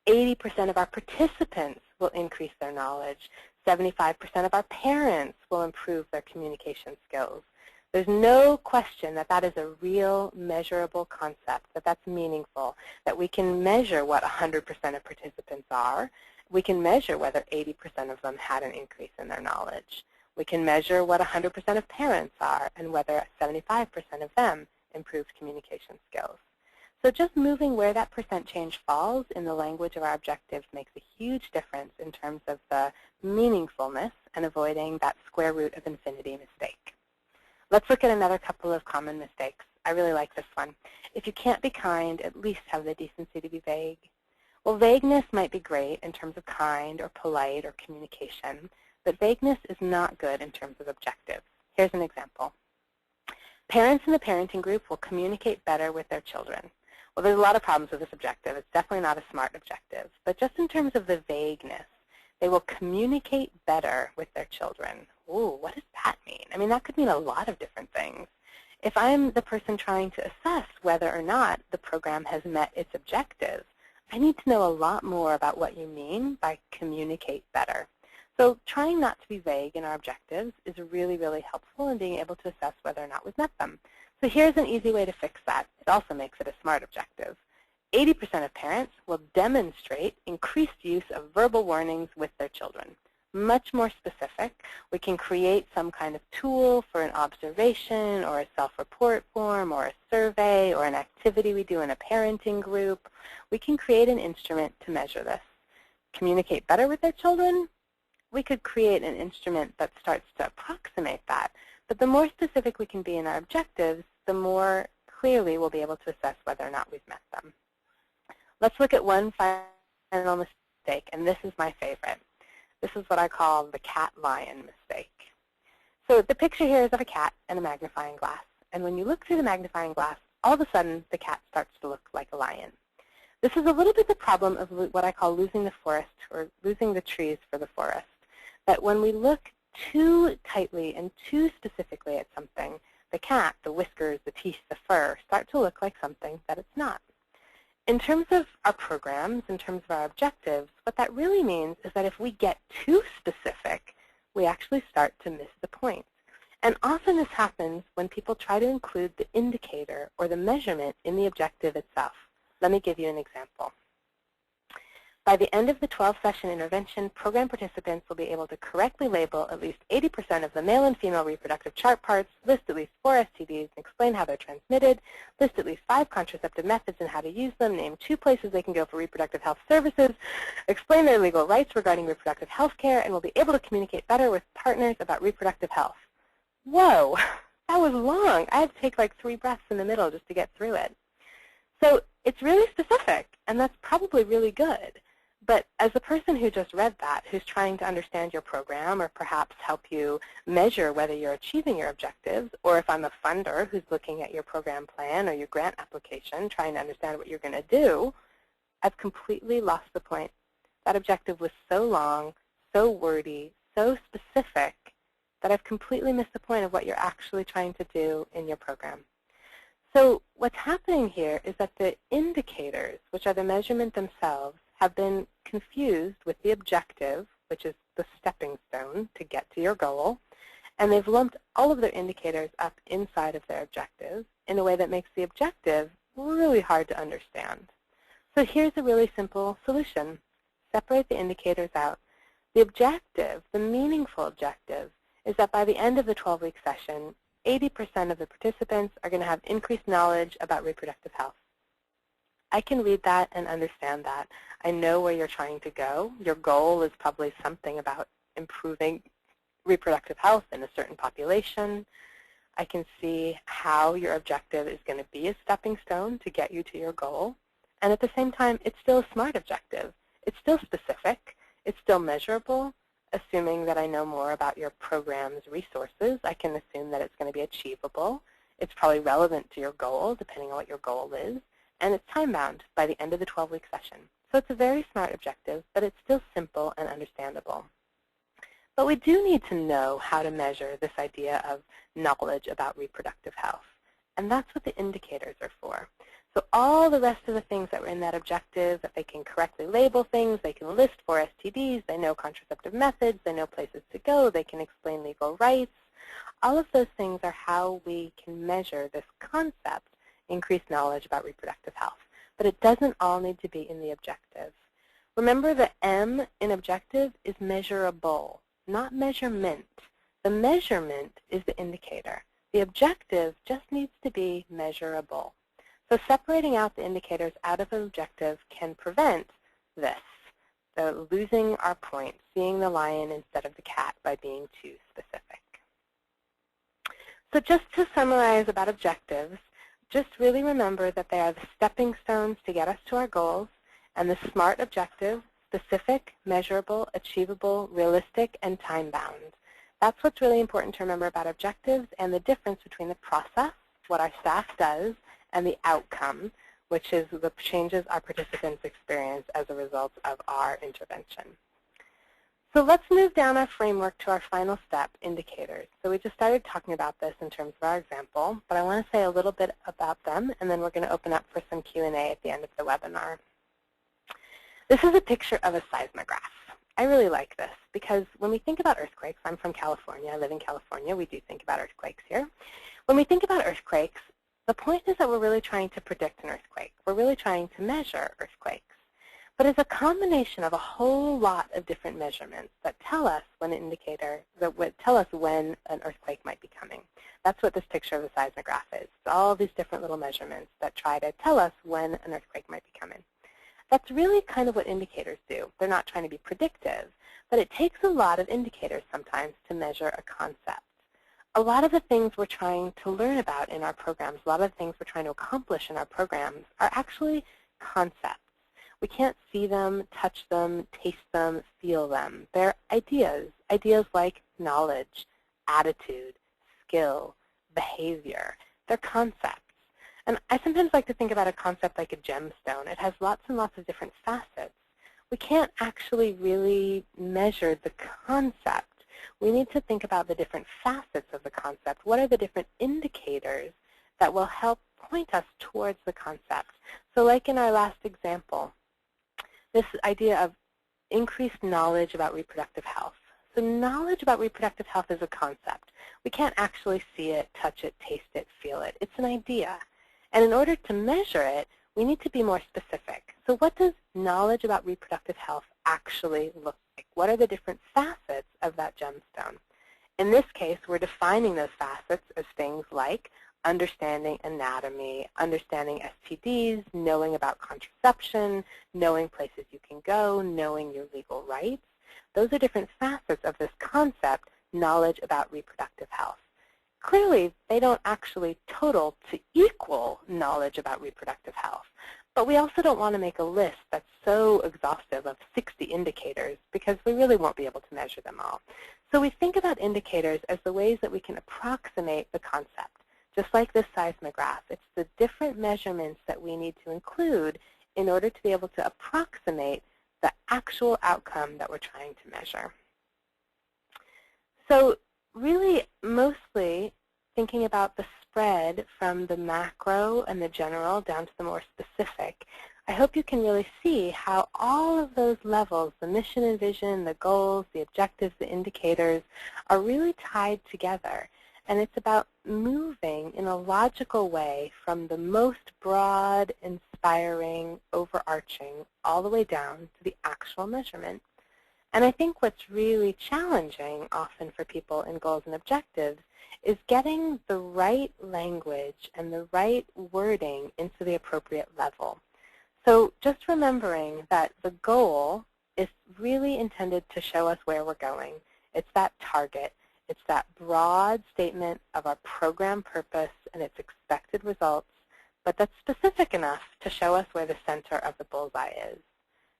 [SPEAKER 1] 80% of our participants will increase their knowledge. 75% of our parents will improve their communication skills. There's no question that that is a real measurable concept, that that's meaningful, that we can measure what 100% of participants are. We can measure whether 80% of them had an increase in their knowledge. We can measure what 100% of parents are and whether 75% of them improved communication skills. So just moving where that percent change falls in the language of our objectives makes a huge difference in terms of the meaningfulness and avoiding that square root of infinity mistake. Let's look at another couple of common mistakes. I really like this one. If you can't be kind, at least have the decency to be vague. Well, vagueness might be great in terms of kind or polite or communication, but vagueness is not good in terms of objectives. Here's an example. Parents in the parenting group will communicate better with their children. Well, there's a lot of problems with this objective. It's definitely not a SMART objective. But just in terms of the vagueness, they will communicate better with their children. Ooh, what does that mean? I mean, that could mean a lot of different things. If I'm the person trying to assess whether or not the program has met its objectives, I need to know a lot more about what you mean by communicate better. So trying not to be vague in our objectives is really, really helpful in being able to assess whether or not we've met them. So here's an easy way to fix that. It also makes it a SMART objective. 80% of parents will demonstrate increased use of verbal warnings with their children. Much more specific, we can create some kind of tool for an observation or a self-report form or a survey or an activity we do in a parenting group. We can create an instrument to measure this. Communicate better with their children? We could create an instrument that starts to approximate that. But the more specific we can be in our objectives, the more clearly we'll be able to assess whether or not we've met them. Let's look at one final mistake mistake, and this is my favorite. This is what I call the cat-lion mistake. So the picture here is of a cat and a magnifying glass. And when you look through the magnifying glass, all of a sudden the cat starts to look like a lion. This is a little bit the problem of what I call losing the forest, or losing the trees for the forest. That when we look too tightly and too specifically at something, the cat, the whiskers, the teeth, the fur, start to look like something that it's not. In terms of our programs, in terms of our objectives, what that really means is that if we get too specific, we actually start to miss the point. And often this happens when people try to include the indicator or the measurement in the objective itself. Let me give you an example. By the end of the 12-session intervention, program participants will be able to correctly label at least 80% of the male and female reproductive chart parts, list at least 4 STDs, and explain how they're transmitted, list at least 5 contraceptive methods and how to use them, name 2 places they can go for reproductive health services, explain their legal rights regarding reproductive health care, and will be able to communicate better with partners about reproductive health. Whoa, that was long. I had to take like 3 breaths in the middle just to get through it. So it's really specific, and that's probably really good. But as the person who just read that, who's trying to understand your program or perhaps help you measure whether you're achieving your objectives, or if I'm a funder who's looking at your program plan or your grant application, trying to understand what you're going to do, I've completely lost the point. That objective was so long, so wordy, so specific, that I've completely missed the point of what you're actually trying to do in your program. So what's happening here is that the indicators, which are the measurement themselves, have been confused with the objective, which is the stepping stone to get to your goal, and they've lumped all of their indicators up inside of their objectives in a way that makes the objective really hard to understand. So here's a really simple solution. Separate the indicators out. The objective, the meaningful objective, is that by the end of the 12-week session, 80% of the participants are going to have increased knowledge about reproductive health. I can read that and understand that. I know where you're trying to go. Your goal is probably something about improving reproductive health in a certain population. I can see how your objective is going to be a stepping stone to get you to your goal. And at the same time, it's still a SMART objective. It's still specific. It's still measurable. Assuming that I know more about your program's resources, I can assume that it's going to be achievable. It's probably relevant to your goal, depending on what your goal is. And it's time-bound by the end of the 12-week session. So it's a very SMART objective, but it's still simple and understandable. But we do need to know how to measure this idea of knowledge about reproductive health. And that's what the indicators are for. So all the rest of the things that were in that objective, that they can correctly label things, they can list 4 STDs, they know contraceptive methods, they know places to go, they can explain legal rights. All of those things are how we can measure this concept, increased knowledge about reproductive health. But it doesn't all need to be in the objective. Remember, the M in objective is measurable, not measurement. The measurement is the indicator. The objective just needs to be measurable. So separating out the indicators out of an objective can prevent this, the losing our point, seeing the lion instead of the cat by being too specific. So just to summarize about objectives, just really remember that they are the stepping stones to get us to our goals, and the SMART objective, specific, measurable, achievable, realistic, and time-bound. That's what's really important to remember about objectives and the difference between the process, what our staff does, and the outcome, which is the changes our participants experience as a result of our intervention. So let's move down our framework to our final step, indicators. So we just started talking about this in terms of our example, but I want to say a little bit about them, and then we're going to open up for some Q&A at the end of the webinar. This is a picture of a seismograph. I really like this because when we think about earthquakes, I'm from California, I live in California, we do think about earthquakes here. When we think about earthquakes, the point is that we're really trying to predict an earthquake. We're really trying to measure earthquakes. But it's a combination of a whole lot of different measurements that tell us when an indicator, that would tell us when an earthquake might be coming. That's what this picture of the seismograph is. It's all these different little measurements that try to tell us when an earthquake might be coming. That's really kind of what indicators do. They're not trying to be predictive, but it takes a lot of indicators sometimes to measure a concept. A lot of the things we're trying to learn about in our programs, a lot of the things we're trying to accomplish in our programs are actually concepts. We can't see them, touch them, taste them, feel them. They're ideas, ideas like knowledge, attitude, skill, behavior. They're concepts. And I sometimes like to think about a concept like a gemstone. It has lots and lots of different facets. We can't actually really measure the concept. We need to think about the different facets of the concept. What are the different indicators that will help point us towards the concept? So like in our last example, this idea of increased knowledge about reproductive health. So knowledge about reproductive health is a concept. We can't actually see it, touch it, taste it, feel it. It's an idea. And in order to measure it, we need to be more specific. So what does knowledge about reproductive health actually look like? What are the different facets of that gemstone? In this case, we're defining those facets as things like understanding anatomy, understanding STDs, knowing about contraception, knowing places you can go, knowing your legal rights. Those are different facets of this concept, knowledge about reproductive health. Clearly, they don't actually total to equal knowledge about reproductive health. But we also don't want to make a list that's so exhaustive of 60 indicators because we really won't be able to measure them all. So we think about indicators as the ways that we can approximate the concept. Just like this seismograph, it's the different measurements that we need to include in order to be able to approximate the actual outcome that we're trying to measure. So really, mostly thinking about the spread from the macro and the general down to the more specific, I hope you can really see how all of those levels, the mission and vision, the goals, the objectives, the indicators, are really tied together. And it's about moving in a logical way from the most broad, inspiring, overarching, all the way down to the actual measurement. And I think what's really challenging often for people in goals and objectives is getting the right language and the right wording into the appropriate level. So just remembering that the goal is really intended to show us where we're going. It's that target. It's that broad statement of our program purpose and its expected results, but that's specific enough to show us where the center of the bullseye is.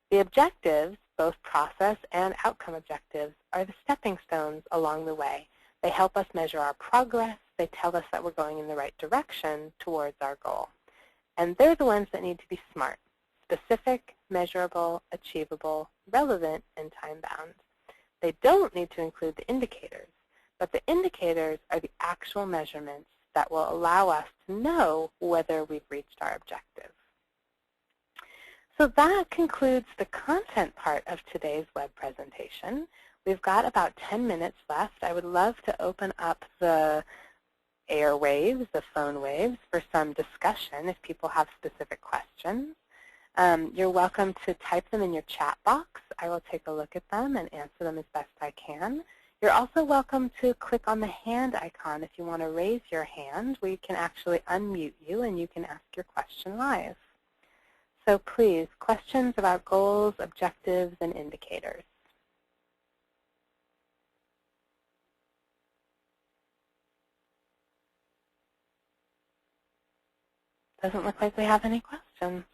[SPEAKER 1] The objectives, both process and outcome objectives, are the stepping stones along the way. They help us measure our progress. They tell us that we're going in the right direction towards our goal. And they're the ones that need to be SMART: specific, measurable, achievable, relevant, and time-bound. They don't need to include the indicators, but the indicators are the actual measurements that will allow us to know whether we've reached our objective. So that concludes the content part of today's web presentation. We've got about 10 minutes left. I would love to open up the airwaves, the phone waves, for some discussion if people have specific questions. You're welcome to type them in your chat box. I will take a look at them and answer them as best I can. You're also welcome to click on the hand icon if you want to raise your hand. We can actually unmute you and you can ask your question live. So please, questions about goals, objectives, and indicators. Doesn't look like we have any questions.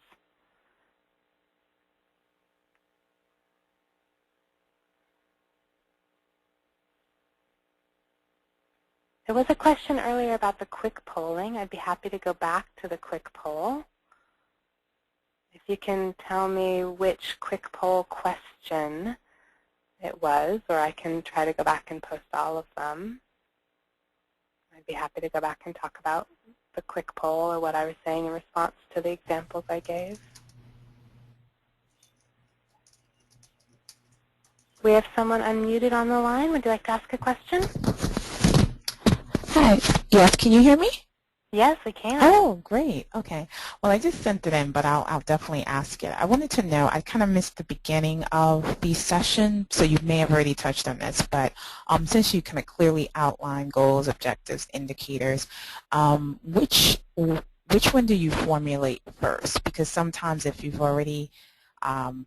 [SPEAKER 1] There was a question earlier about the quick polling. I'd be happy to go back to the quick poll. If you can tell me which quick poll question it was, or I can try to go back and post all of them. I'd be happy to go back and talk about the quick poll or what I was saying in response to the examples I gave. We have someone unmuted on the line. Would you like to ask a question?
[SPEAKER 2] Hi. Yes, can you hear me?
[SPEAKER 1] Yes, we can.
[SPEAKER 2] Oh, great. Okay. Well, I just sent it in, but I'll definitely ask it. I wanted to know, I kind of missed the beginning of the session, so you may have already touched on this, but since you kind of clearly outlined goals, objectives, indicators, which one do you formulate first? Because sometimes if you've already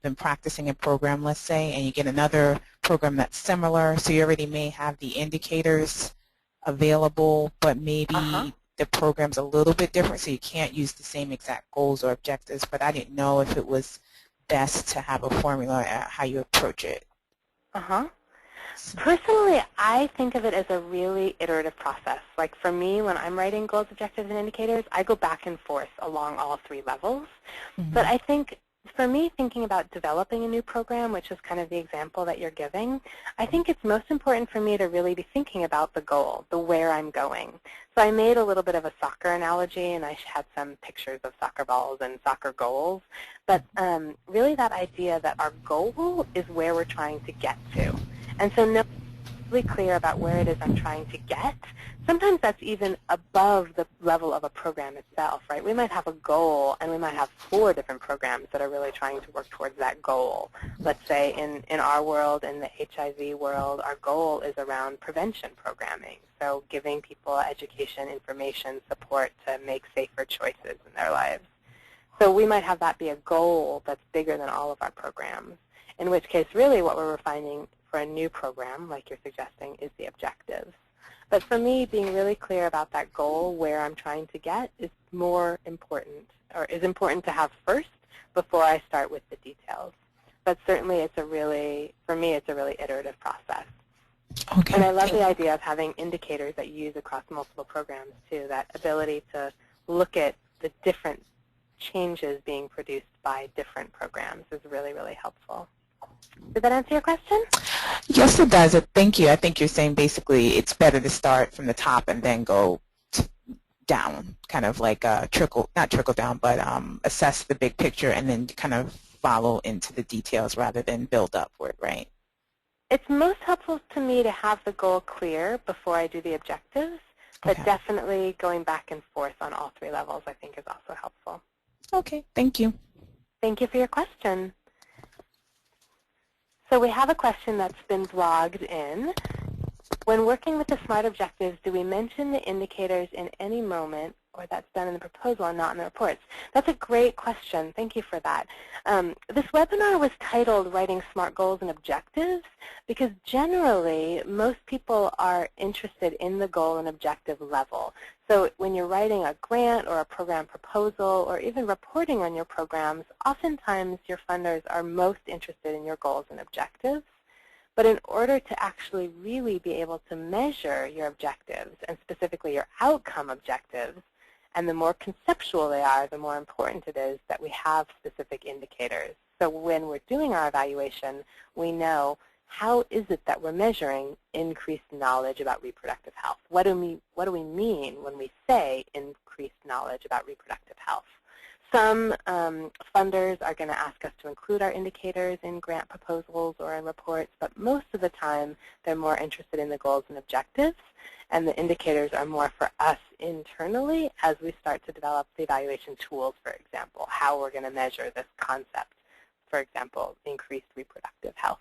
[SPEAKER 2] been practicing a program, let's say, and you get another program that's similar, so you already may have the indicators available, but maybe the program's a little bit different, so you can't use the same exact goals or objectives. But I didn't know if it was best to have a formula how you approach it?
[SPEAKER 1] Personally, I think of it as a really iterative process. Like for me, when I'm writing goals, objectives, and indicators, I go back and forth along all three levels. But I think for me, thinking about developing a new program, which is kind of the example that you're giving, I think it's most important for me to really be thinking about the goal, the where I'm going. So I made a little bit of a soccer analogy, and I had some pictures of soccer balls and soccer goals. But really that idea that our goal is where we're trying to get to. And so no, really clear about where it is I'm trying to get. Sometimes that's even above the level of a program itself, right? We might have a goal, and we might have 4 different programs that are really trying to work towards that goal. Let's say in our world, in the HIV world, our goal is around prevention programming, so giving people education, information, support to make safer choices in their lives. So we might have that be a goal that's bigger than all of our programs, in which case really what we're refining for a new program, like you're suggesting, is the objectives. But for me, being really clear about that goal, where I'm trying to get, is more important, or is important to have first before I start with the details. But certainly it's a really, for me, it's a really iterative process. Okay. And I love the idea of having indicators that you use across multiple programs too, that ability to look at the different changes being produced by different programs is really, really helpful. Did that answer your question?
[SPEAKER 2] Yes, it does. Thank you. I think you're saying basically it's better to start from the top and then go down, kind of like not trickle down, but assess the big picture and then kind of follow into the details rather than build upward, right?
[SPEAKER 1] It's most helpful to me to have the goal clear before I do the objectives, but definitely going back and forth on all 3 levels I think is also helpful.
[SPEAKER 2] Okay, thank you.
[SPEAKER 1] Thank you for your question. So we have a question that's been blogged in. When working with the SMART objectives, do we mention the indicators in any moment, or that's done in the proposal and not in the reports? That's a great question. Thank you for that. This webinar was titled Writing SMART Goals and Objectives because generally most people are interested in the goal and objective level. So when you're writing a grant or a program proposal or even reporting on your programs, oftentimes your funders are most interested in your goals and objectives. But in order to actually really be able to measure your objectives, and specifically your outcome objectives, and the more conceptual they are, the more important it is that we have specific indicators. So when we're doing our evaluation, we know how is it that we're measuring increased knowledge about reproductive health? What do we mean when we say increased knowledge about reproductive health? Some funders are going to ask us to include our indicators in grant proposals or in reports, but most of the time they're more interested in the goals and objectives, and the indicators are more for us internally as we start to develop the evaluation tools, for example, how we're going to measure this concept, for example, increased reproductive health.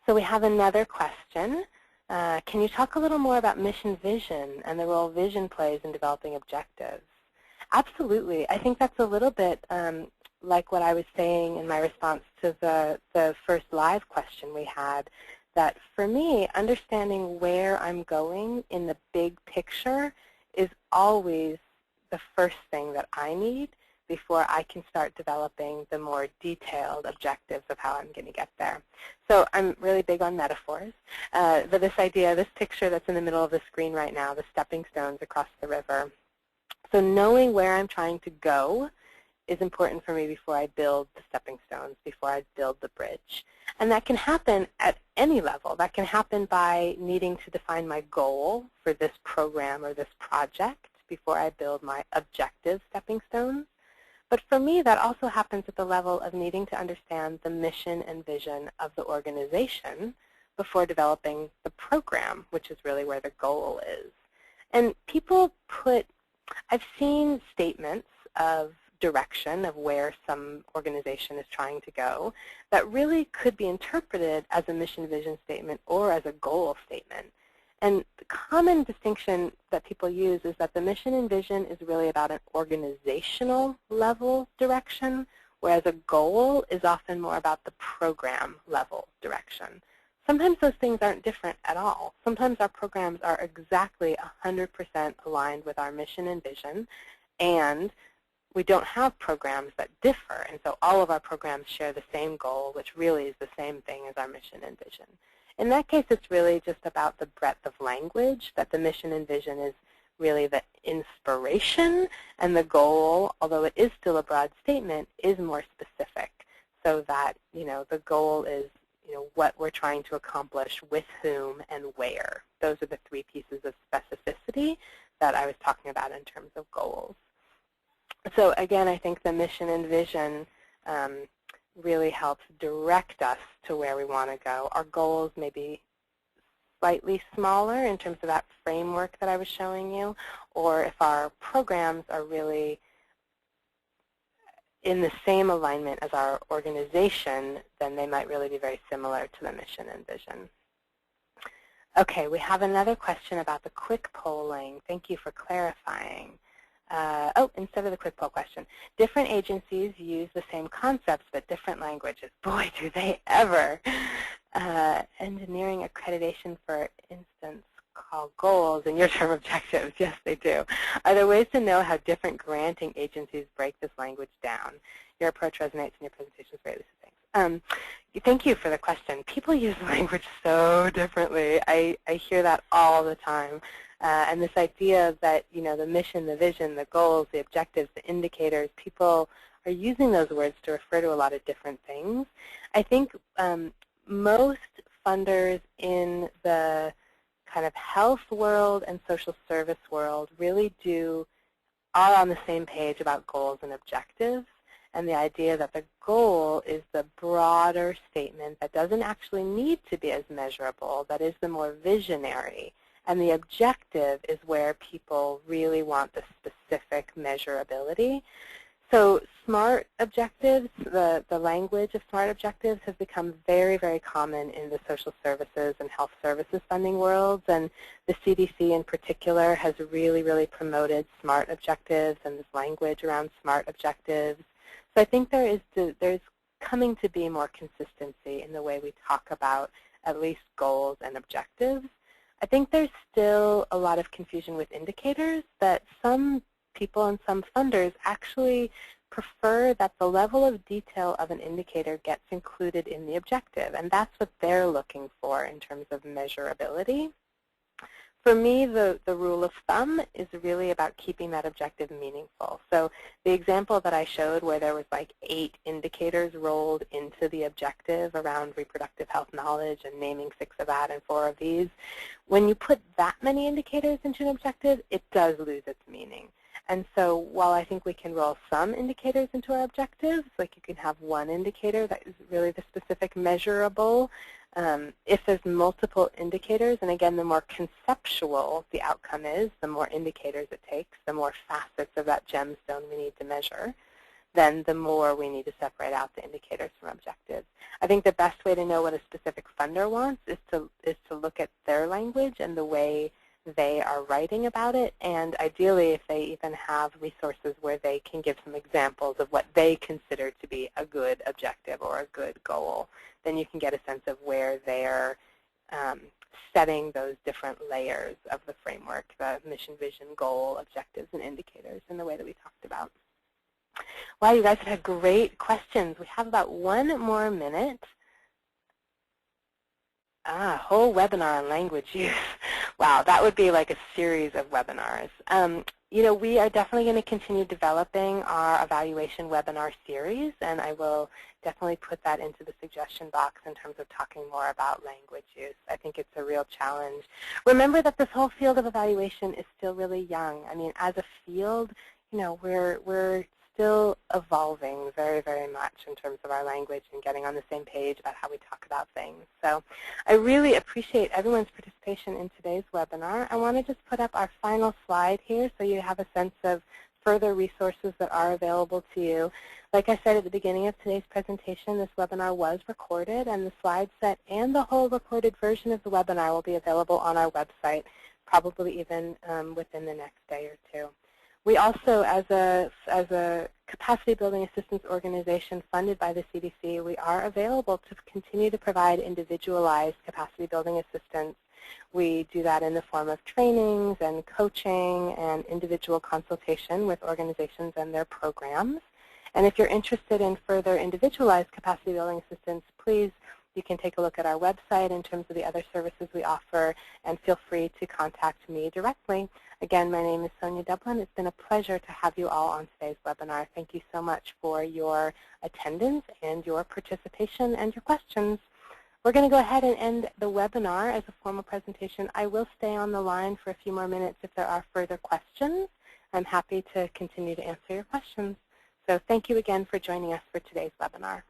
[SPEAKER 1] So we have another question. Can you talk a little more about mission vision and the role vision plays in developing objectives? Absolutely. I think that's a little bit like what I was saying in my response to the first live question we had, that for me, understanding where I'm going in the big picture is always the first thing that I need before I can start developing the more detailed objectives of how I'm going to get there. So I'm really big on metaphors. But this idea, this picture that's in the middle of the screen right now, the stepping stones across the river. So knowing where I'm trying to go is important for me before I build the stepping stones, before I build the bridge. And that can happen at any level. That can happen by needing to define my goal for this program or this project before I build my objective stepping stones. But for me, that also happens at the level of needing to understand the mission and vision of the organization before developing the program, which is really where the goal is. And people I've seen statements of direction of where some organization is trying to go that really could be interpreted as a mission vision statement or as a goal statement. And the common distinction that people use is that the mission and vision is really about an organizational level direction, whereas a goal is often more about the program level direction. Sometimes those things aren't different at all. Sometimes our programs are exactly 100% aligned with our mission and vision, and we don't have programs that differ, and so all of our programs share the same goal, which really is the same thing as our mission and vision. In that case, it's really just about the breadth of language, that the mission and vision is really the inspiration, and the goal, although it is still a broad statement, is more specific, so that, the goal is, what we're trying to accomplish, with whom, and where. Those are the three pieces of specificity that I was talking about in terms of goals. So again, I think the mission and vision really helps direct us to where we want to go. Our goals may be slightly smaller in terms of that framework that I was showing you, or if our programs are really in the same alignment as our organization, then they might really be very similar to the mission and vision. Okay, we have another question about the quick polling. Thank you for clarifying. Instead of the quick poll question, different agencies use the same concepts but different languages. Boy, do they ever. Engineering accreditation, for instance, call goals and your term objectives. Yes, they do. Are there ways to know how different granting agencies break this language down? Your approach resonates in your presentation is very lucid. Thanks. Thank you for the question. People use language so differently. I hear that all the time. And this idea that, the mission, the vision, the goals, the objectives, the indicators, people are using those words to refer to a lot of different things. I think most funders in the kind of health world and social service world really are on the same page about goals and objectives, and the idea that the goal is the broader statement that doesn't actually need to be as measurable, that is the more visionary. And the objective is where people really want the specific measurability. So SMART objectives, the language of SMART objectives has become very, very common in the social services and health services funding worlds. And the CDC in particular has really, really promoted SMART objectives and this language around SMART objectives. So I think there's coming to be more consistency in the way we talk about at least goals and objectives. I think there's still a lot of confusion with indicators, that some people and some funders actually prefer that the level of detail of an indicator gets included in the objective, and that's what they're looking for in terms of measurability. For me, the rule of thumb is really about keeping that objective meaningful. So the example that I showed where there was like 8 indicators rolled into the objective around reproductive health knowledge and naming 6 of that and 4 of these, when you put that many indicators into an objective, it does lose its meaning. And so while I think we can roll some indicators into our objectives, like you can have one indicator that is really the specific measurable, if there's multiple indicators, and again, the more conceptual the outcome is, the more indicators it takes, the more facets of that gemstone we need to measure, then the more we need to separate out the indicators from objectives. I think the best way to know what a specific funder wants is to look at their language and the way they are writing about it, and ideally if they even have resources where they can give some examples of what they consider to be a good objective or a good goal, then you can get a sense of where they're setting those different layers of the framework, the mission, vision, goal, objectives, and indicators in the way that we talked about. Wow, you guys have had great questions. We have about 1 more minute. Whole webinar on language use. Wow, that would be like a series of webinars. We are definitely going to continue developing our evaluation webinar series, and I will definitely put that into the suggestion box in terms of talking more about language use. I think it's a real challenge. Remember that this whole field of evaluation is still really young. I mean, as a field, we're still evolving very, very much in terms of our language and getting on the same page about how we talk about things. So I really appreciate everyone's participation in today's webinar. I want to just put up our final slide here so you have a sense of further resources that are available to you. Like I said at the beginning of today's presentation, this webinar was recorded, and the slide set and the whole recorded version of the webinar will be available on our website, probably even within the next day or two. We also, as a capacity building assistance organization funded by the CDC, we are available to continue to provide individualized capacity building assistance. We do that in the form of trainings and coaching and individual consultation with organizations and their programs. And if you're interested in further individualized capacity building assistance, please, you can take a look at our website in terms of the other services we offer, and feel free to contact me directly. Again, my name is Sonya Dublin. It's been a pleasure to have you all on today's webinar. Thank you so much for your attendance and your participation and your questions. We're going to go ahead and end the webinar as a formal presentation. I will stay on the line for a few more minutes if there are further questions. I'm happy to continue to answer your questions. So thank you again for joining us for today's webinar.